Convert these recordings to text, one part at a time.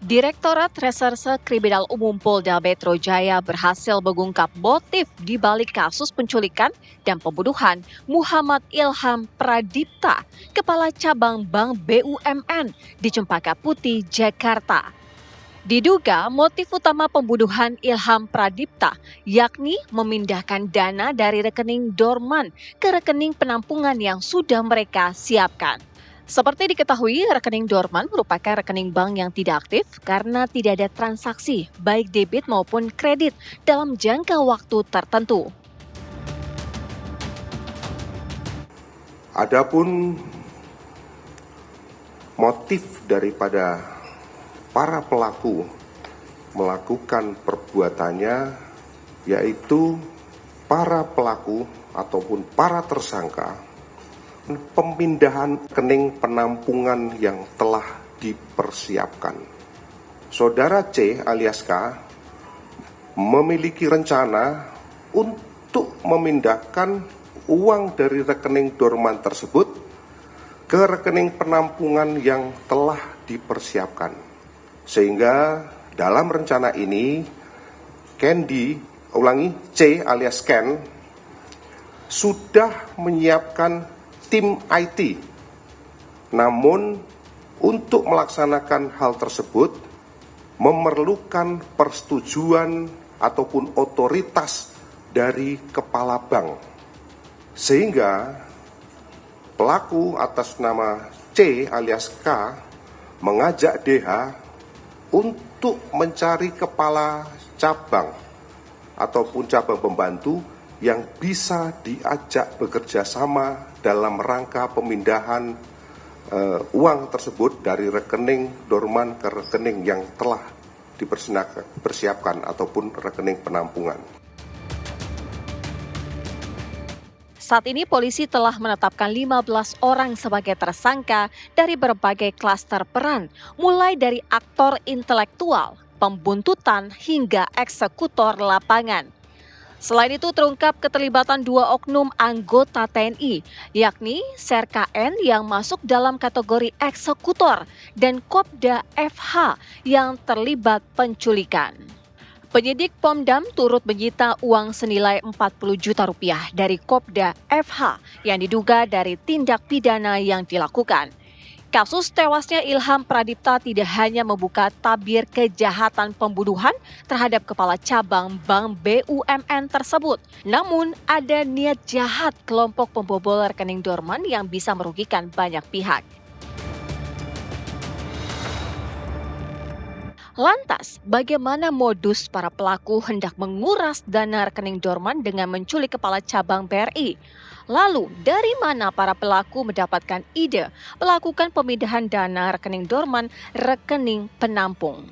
Direktorat Reserse Kriminal Umum Polda Metro Jaya berhasil mengungkap motif di balik kasus penculikan dan pembunuhan Muhammad Ilham Pradipta, Kepala Cabang Bank BUMN di Cempaka Putih, Jakarta. Diduga motif utama pembunuhan Ilham Pradipta yakni memindahkan dana dari rekening dorman ke rekening penampungan yang sudah mereka siapkan. Seperti diketahui, rekening dorman merupakan rekening bank yang tidak aktif karena tidak ada transaksi baik debit maupun kredit dalam jangka waktu tertentu. Adapun motif daripada para pelaku melakukan perbuatannya, yaitu para pelaku ataupun para tersangka pemindahan rekening penampungan yang telah dipersiapkan. Saudara C alias K memiliki rencana untuk memindahkan uang dari rekening dorman tersebut ke rekening penampungan yang telah dipersiapkan. Sehingga dalam rencana ini C alias Ken sudah menyiapkan tim IT. Namun untuk melaksanakan hal tersebut memerlukan persetujuan ataupun otoritas dari kepala bank. Sehingga pelaku atas nama C alias K mengajak DH untuk mencari kepala cabang ataupun cabang pembantu yang bisa diajak bekerja sama dalam rangka pemindahan uang tersebut dari rekening dorman ke rekening yang telah dipersiapkan ataupun rekening penampungan. Saat ini polisi telah menetapkan 15 orang sebagai tersangka dari berbagai klaster peran, mulai dari aktor intelektual, pembuntutan, hingga eksekutor lapangan. Selain itu terungkap keterlibatan 2 oknum anggota TNI, yakni Serka-N yang masuk dalam kategori eksekutor dan Kopda FH yang terlibat penculikan. Penyidik Pomdam turut menyita uang senilai 40 juta rupiah dari Kopda FH yang diduga dari tindak pidana yang dilakukan. Kasus tewasnya Ilham Pradipta tidak hanya membuka tabir kejahatan pembunuhan terhadap kepala cabang Bank BUMN tersebut, namun ada niat jahat kelompok pembobol rekening dorman yang bisa merugikan banyak pihak. Lantas, bagaimana modus para pelaku hendak menguras dana rekening dorman dengan menculik kepala cabang BRI? Lalu, dari mana para pelaku mendapatkan ide melakukan pemindahan dana rekening dorman rekening penampung?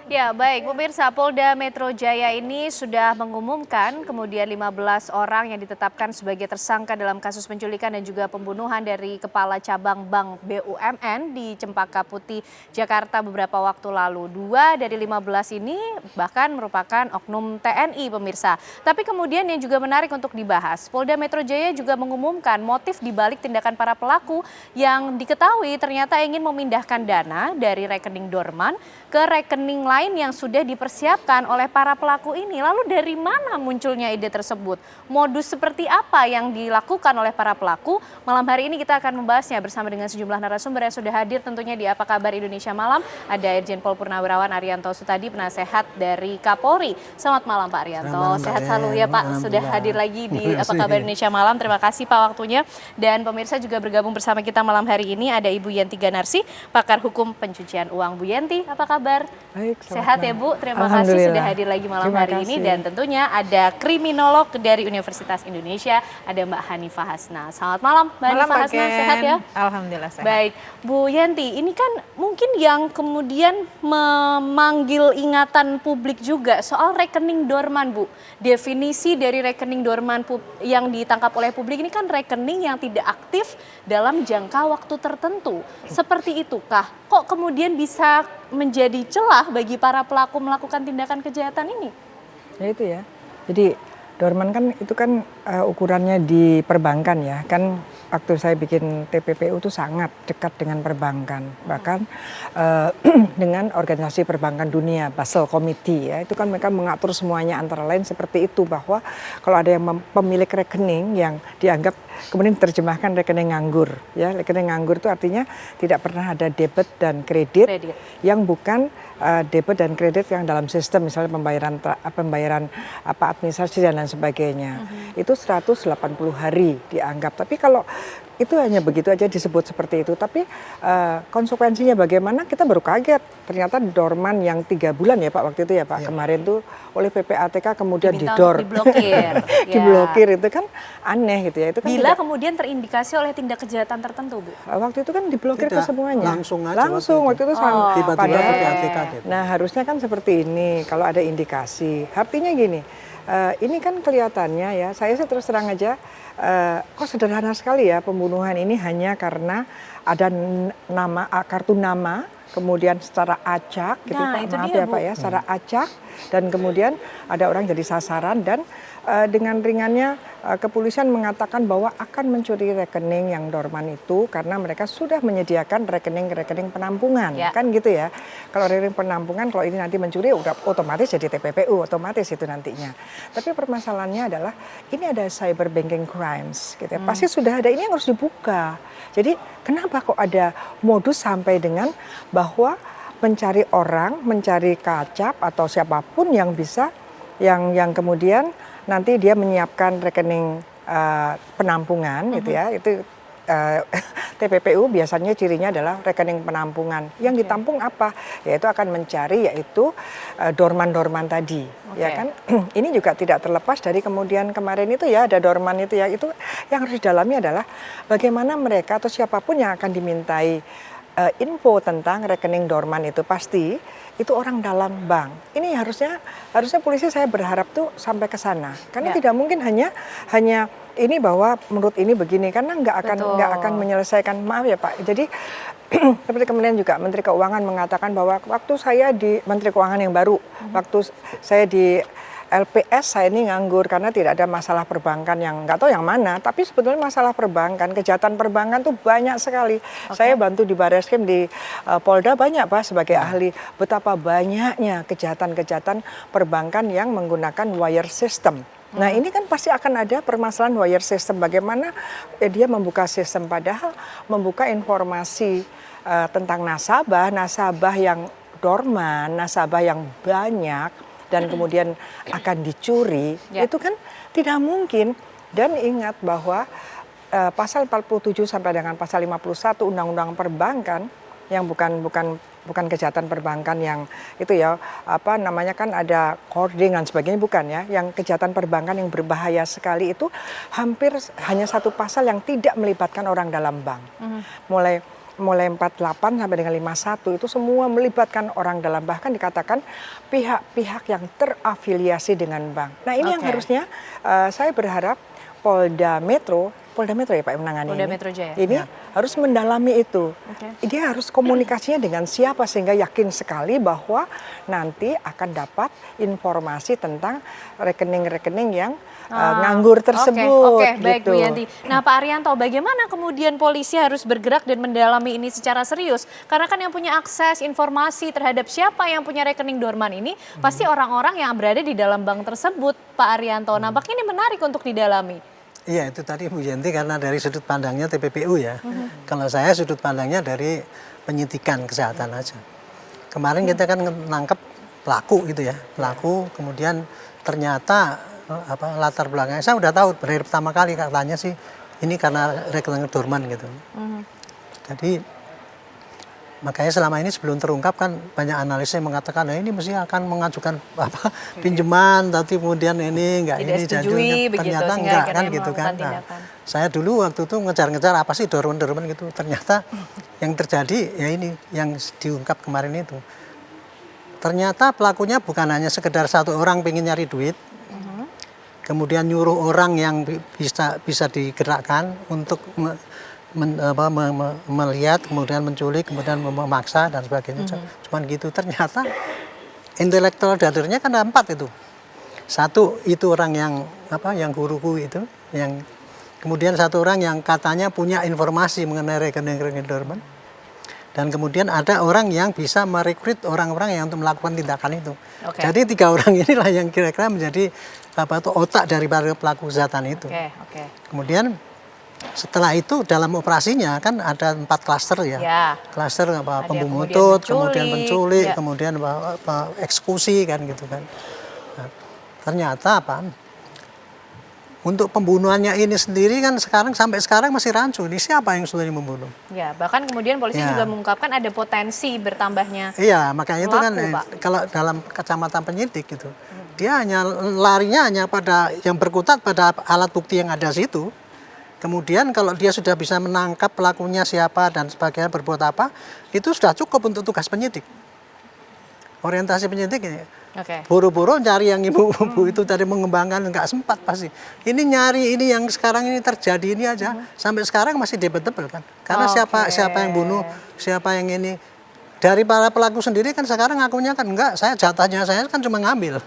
Ya, baik. Pemirsa, Polda Metro Jaya ini sudah mengumumkan kemudian 15 orang yang ditetapkan sebagai tersangka dalam kasus penculikan dan juga pembunuhan dari Kepala Cabang Bank BUMN di Cempaka Putih, Jakarta beberapa waktu lalu. 2 dari 15 ini bahkan merupakan oknum TNI, pemirsa. Tapi kemudian yang juga menarik untuk dibahas, Polda Metro Jaya juga mengumumkan motif dibalik tindakan para pelaku yang diketahui ternyata ingin memindahkan dana dari rekening dorman ke rekening lain yang sudah dipersiapkan oleh para pelaku ini. Lalu dari mana munculnya ide tersebut? Modus seperti apa yang dilakukan oleh para pelaku? Malam hari ini kita akan membahasnya bersama dengan sejumlah narasumber yang sudah hadir tentunya di Apa Kabar Indonesia Malam. Ada Irjen Pol Purnawirawan Arianto Sutadi, penasehat dari Kapolri. Selamat malam Pak Arianto. Sehat selalu ya Pak, sudah hadir lagi di Apa Kabar Indonesia Malam. Terima kasih Pak waktunya. Dan pemirsa juga bergabung bersama kita malam hari ini ada Ibu Yenti Ganarsi, pakar hukum pencucian uang. Bu Yenti, apa kabar? Baik, sehat ya Bu, terima kasih sudah hadir lagi malam hari ini. Dan tentunya ada kriminolog dari Universitas Indonesia, ada Mbak Hanifah Hasna. Selamat malam Mbak Hanifah Hasna, sehat ya? Alhamdulillah sehat. Baik, Bu Yenti, ini kan mungkin yang kemudian memanggil ingatan publik juga soal rekening dorman Bu. Definisi dari rekening dorman yang ditangkap oleh publik ini kan rekening yang tidak aktif dalam jangka waktu tertentu. Seperti itukah? Kok kemudian bisa menjadi celah bagi para pelaku melakukan tindakan kejahatan ini? Ya itu ya. Jadi Dorman kan itu kan ukurannya di perbankan ya, kan waktu saya bikin TPPU itu sangat dekat dengan perbankan, bahkan dengan organisasi perbankan dunia, Basel Committee ya, itu kan mereka mengatur semuanya antara lain seperti itu, bahwa kalau ada yang pemilik rekening yang dianggap kemudian diterjemahkan rekening nganggur ya, rekening nganggur itu artinya tidak pernah ada debit dan kredit. Yang bukan debit dan kredit yang dalam sistem, misalnya pembayaran administrasi dan lain sebagainya. Itu 180 hari dianggap. Tapi kalau itu hanya begitu aja disebut seperti itu, tapi konsekuensinya bagaimana kita baru kaget. Ternyata dorman yang 3 bulan ya Pak waktu itu ya Pak, kemarin tuh oleh PPATK kemudian diblokir. Diblokir itu kan aneh gitu ya. Itu kan bila kemudian terindikasi oleh tindak kejahatan tertentu Bu? Waktu itu kan diblokir ke semuanya. Langsung aja. Waktu itu tiba-tiba PPATK gitu. Nah harusnya kan seperti ini kalau ada indikasi. Artinya gini, ini kan kelihatannya ya, saya sih terus terang aja, kok sederhana sekali ya pembunuhan ini hanya karena ada nama, kartu nama, kemudian secara acak, gitu Pak, maaf ya Pak ya, secara acak, dan kemudian ada orang jadi sasaran, dan dengan ringannya kepolisian mengatakan bahwa akan mencuri rekening yang dorman itu karena mereka sudah menyediakan rekening-rekening penampungan, kan gitu ya. Kalau rekening penampungan, kalau ini nanti mencuri udah otomatis jadi TPPU, otomatis itu nantinya. Tapi permasalahannya adalah ini ada cyber banking crimes, gitu ya. Pasti sudah ada, ini yang harus dibuka. Jadi kenapa kok ada modus sampai dengan bahwa mencari orang, mencari kacap atau siapapun yang bisa, yang kemudian nanti dia menyiapkan rekening penampungan gitu ya, itu TPPU biasanya cirinya adalah rekening penampungan. Yang ditampung apa? Yaitu akan mencari yaitu dorman-dorman tadi, ya kan? Ini juga tidak terlepas dari kemudian kemarin itu ya ada dorman itu ya, itu yang harus didalami adalah bagaimana mereka atau siapapun yang akan dimintai info tentang rekening dorman itu pasti itu orang dalam bank. Ini harusnya polisi, saya berharap tuh sampai ke sana. Karena tidak mungkin hanya ini bahwa menurut ini begini, karena nggak akan menyelesaikan, maaf ya Pak. Jadi seperti kemudian juga Menteri Keuangan mengatakan bahwa waktu saya di Menteri Keuangan yang baru, waktu saya di LPS saya ini nganggur karena tidak ada masalah perbankan yang nggak tahu yang mana, tapi sebetulnya masalah perbankan, kejahatan perbankan tuh banyak sekali. Saya bantu di Barreskrim, di Polda banyak Pak sebagai ahli, betapa banyaknya kejahatan-kejahatan perbankan yang menggunakan wire system. Nah ini kan pasti akan ada permasalahan wire system, bagaimana dia membuka sistem padahal membuka informasi tentang nasabah yang dorman, nasabah yang banyak, dan kemudian akan dicuri, itu kan tidak mungkin. Dan ingat bahwa pasal 47 sampai dengan pasal 51 Undang-Undang Perbankan yang bukan kejahatan perbankan yang itu ya, apa namanya kan ada hoarding dan sebagainya, bukan ya, yang kejahatan perbankan yang berbahaya sekali itu hampir hanya satu pasal yang tidak melibatkan orang dalam bank. Mulai 48 sampai dengan 51 itu semua melibatkan orang dalam, bahkan dikatakan pihak-pihak yang terafiliasi dengan bank. Nah ini yang harusnya saya berharap Polda Metro ya Pak yang menangani Polda Metro Jaya. Ini harus mendalami itu. Dia harus komunikasinya dengan siapa sehingga yakin sekali bahwa nanti akan dapat informasi tentang rekening-rekening yang nganggur tersebut. Oke, baik gitu. Bu Yanti. Nah Pak Arianto, bagaimana kemudian polisi harus bergerak dan mendalami ini secara serius? Karena kan yang punya akses informasi terhadap siapa yang punya rekening dorman ini pasti orang-orang yang berada di dalam bank tersebut, Pak Arianto. Nampaknya ini menarik untuk didalami. Iya itu tadi Bu Yanti, karena dari sudut pandangnya TPPU ya. Kalau saya sudut pandangnya dari penyidikan kesehatan aja. Kemarin kita kan nangkep pelaku gitu ya. Pelaku kemudian ternyata latar belakangnya saya udah tahu dari pertama kali, katanya sih ini karena rekening dorman gitu. Jadi makanya selama ini sebelum terungkap kan banyak analis yang mengatakan ini mesti akan mengajukan pinjaman, tapi kemudian ini enggak, ini janjinya ternyata enggak kan gitu kan. Nah, saya dulu waktu itu ngejar-ngejar apa sih dorman gitu, ternyata yang terjadi ya ini yang diungkap kemarin itu. Ternyata pelakunya bukan hanya sekedar satu orang pengen nyari duit, kemudian nyuruh orang yang bisa digerakkan untuk melihat, kemudian menculik, kemudian memaksa dan sebagainya. Cuman gitu, ternyata intelektual dadernya kan ada 4 itu. Satu itu orang yang guruku itu, yang kemudian satu orang yang katanya punya informasi mengenai rekening-rekening dorman. Dan kemudian ada orang yang bisa merekrut orang-orang yang untuk melakukan tindakan itu. Jadi 3 orang inilah yang kira-kira menjadi otak dari para pelaku kejahatan itu. Kemudian setelah itu dalam operasinya kan ada 4 klaster ya. Klaster pembunuh, kemudian penculik, kemudian eksekusi kan gitu kan. Nah, ternyata untuk pembunuhannya ini sendiri kan sampai sekarang masih rancu. Ini siapa yang sebenarnya membunuh? Ya, bahkan kemudian polisi juga mengungkapkan ada potensi bertambahnya. Iya, makanya itu kan kalau dalam kacamata penyidik gitu, dia larinya hanya pada yang berkutat pada alat bukti yang ada situ. Kemudian kalau dia sudah bisa menangkap pelakunya siapa dan sebagainya berbuat apa, itu sudah cukup untuk tugas penyidik. Orientasi penyidik ini. Buru-buru cari yang ibu-ibu itu tadi mengembangkan, nggak sempat pasti. Ini nyari ini yang sekarang ini terjadi ini aja sampai sekarang masih debatable kan. Karena siapa yang bunuh, siapa yang ini. Dari para pelaku sendiri kan sekarang ngakunya kan enggak, jatahnya saya kan cuma ngambil.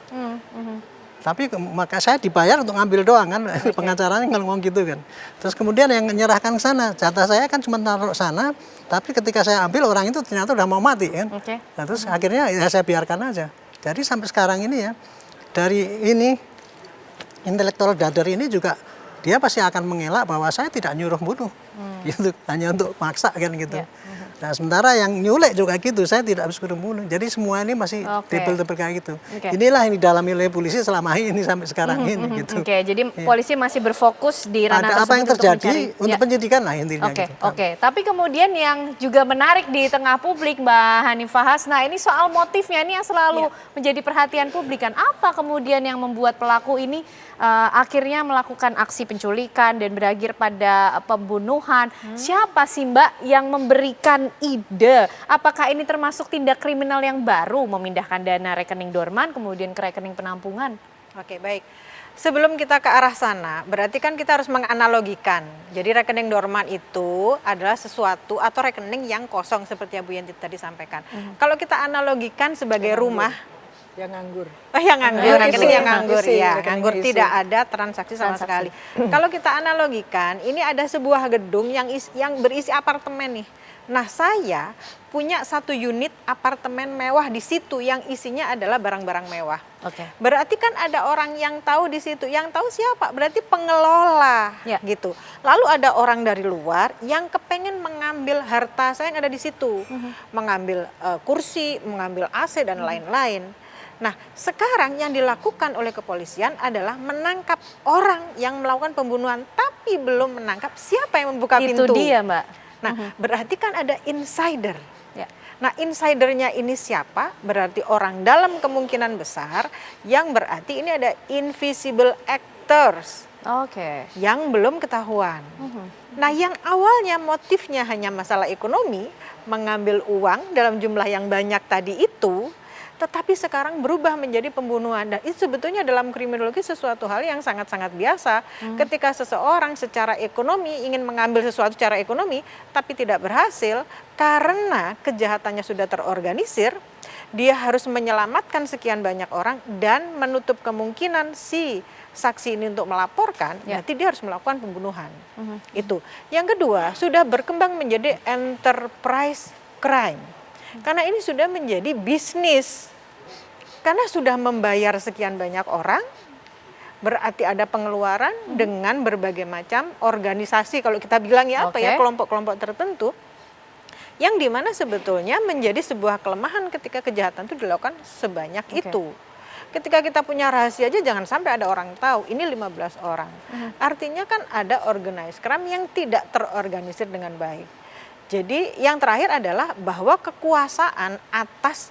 Tapi maka saya dibayar untuk ngambil doang kan, pengacaranya kan ngomong gitu kan. Terus kemudian yang menyerahkan ke sana, jatah saya kan cuma taruh sana, tapi ketika saya ambil orang itu ternyata udah mau mati kan. Nah, terus akhirnya ya saya biarkan aja. Jadi sampai sekarang ini ya, dari ini intelektual dader ini juga dia pasti akan mengelak bahwa saya tidak nyuruh bunuh, gitu, hanya untuk maksa kan gitu. Nah sementara yang nyulek juga gitu, saya tidak habis suruh bunuh. Jadi semua ini masih debel-debel kayak gitu. Inilah yang didalami oleh polisi selama ini sampai sekarang ini gitu. Jadi polisi masih berfokus di ranah tersebut apa yang terjadi untuk penyidikan lah intinya. Tapi kemudian yang juga menarik di tengah publik Mbak Hanifah Hasna, ini soal motifnya ini yang selalu menjadi perhatian publik kan. Apa kemudian yang membuat pelaku ini akhirnya melakukan aksi penculikan dan berakhir pada pembunuhan? Siapa sih Mbak yang memberikan ide? Apakah ini termasuk tindak kriminal yang baru, memindahkan dana rekening dorman kemudian ke rekening penampungan? Oke, baik. Sebelum kita ke arah sana, berarti kan kita harus menganalogikan. Jadi rekening dorman itu adalah sesuatu atau rekening yang kosong seperti yang Bu Yanti tadi sampaikan. Kalau kita analogikan sebagai rumah, yang nganggur. Yang nganggur, rekening yang nganggur, ya, nganggur tidak ada transaksi sama sekali. Kalau kita analogikan, ini ada sebuah gedung yang berisi apartemen nih. Nah, saya punya 1 unit apartemen mewah di situ yang isinya adalah barang-barang mewah. Berarti kan ada orang yang tahu di situ. Yang tahu siapa? Berarti pengelola, gitu. Lalu ada orang dari luar yang kepengen mengambil harta saya yang ada di situ, mengambil kursi, mengambil AC dan lain-lain. Nah, sekarang yang dilakukan oleh kepolisian adalah menangkap orang yang melakukan pembunuhan, tapi belum menangkap siapa yang membuka pintu. Itu dia, Mbak. Nah, berarti kan ada insider. Nah, insidernya ini siapa? Berarti orang dalam kemungkinan besar, yang berarti ini ada invisible actors. Yang belum ketahuan. Nah, yang awalnya motifnya hanya masalah ekonomi, mengambil uang dalam jumlah yang banyak tadi itu, tetapi sekarang berubah menjadi pembunuhan. Dan itu sebetulnya dalam kriminologi sesuatu hal yang sangat-sangat biasa. Ketika seseorang secara ekonomi ingin mengambil sesuatu secara ekonomi, tapi tidak berhasil karena kejahatannya sudah terorganisir, dia harus menyelamatkan sekian banyak orang dan menutup kemungkinan si saksi ini untuk melaporkan, berarti dia harus melakukan pembunuhan. Itu. Yang kedua, sudah berkembang menjadi enterprise crime. Karena ini sudah menjadi bisnis. Karena sudah membayar sekian banyak orang, berarti ada pengeluaran dengan berbagai macam organisasi, kalau kita bilang ya kelompok-kelompok tertentu, yang dimana sebetulnya menjadi sebuah kelemahan ketika kejahatan itu dilakukan sebanyak itu. Ketika kita punya rahasia aja jangan sampai ada orang tahu, ini 15 orang. Artinya kan ada organized crime yang tidak terorganisir dengan baik. Jadi yang terakhir adalah bahwa kekuasaan atas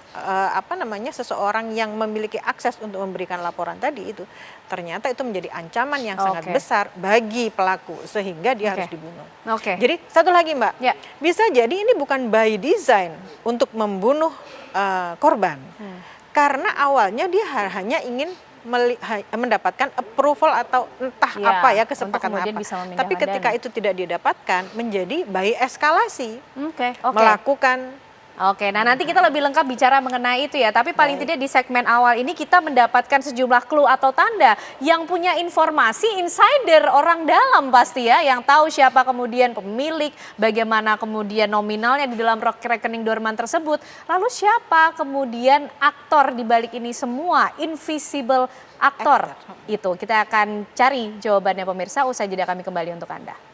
seseorang yang memiliki akses untuk memberikan laporan tadi itu ternyata itu menjadi ancaman yang sangat besar bagi pelaku sehingga dia harus dibunuh. Jadi satu lagi Mbak, bisa jadi ini bukan by design untuk membunuh korban, karena awalnya dia hanya ingin mendapatkan approval atau entah kesepakatan apa. Tapi ketika itu tidak didapatkan menjadi by eskalasi, melakukan Oke, nah nanti kita lebih lengkap bicara mengenai itu ya. Tapi paling tidak di segmen awal ini kita mendapatkan sejumlah clue atau tanda yang punya informasi insider orang dalam pasti ya. Yang tahu siapa kemudian pemilik, bagaimana kemudian nominalnya di dalam rekening Dorman tersebut. Lalu siapa kemudian aktor di balik ini semua, invisible aktor itu. Kita akan cari jawabannya pemirsa, usai jeda kami kembali untuk Anda.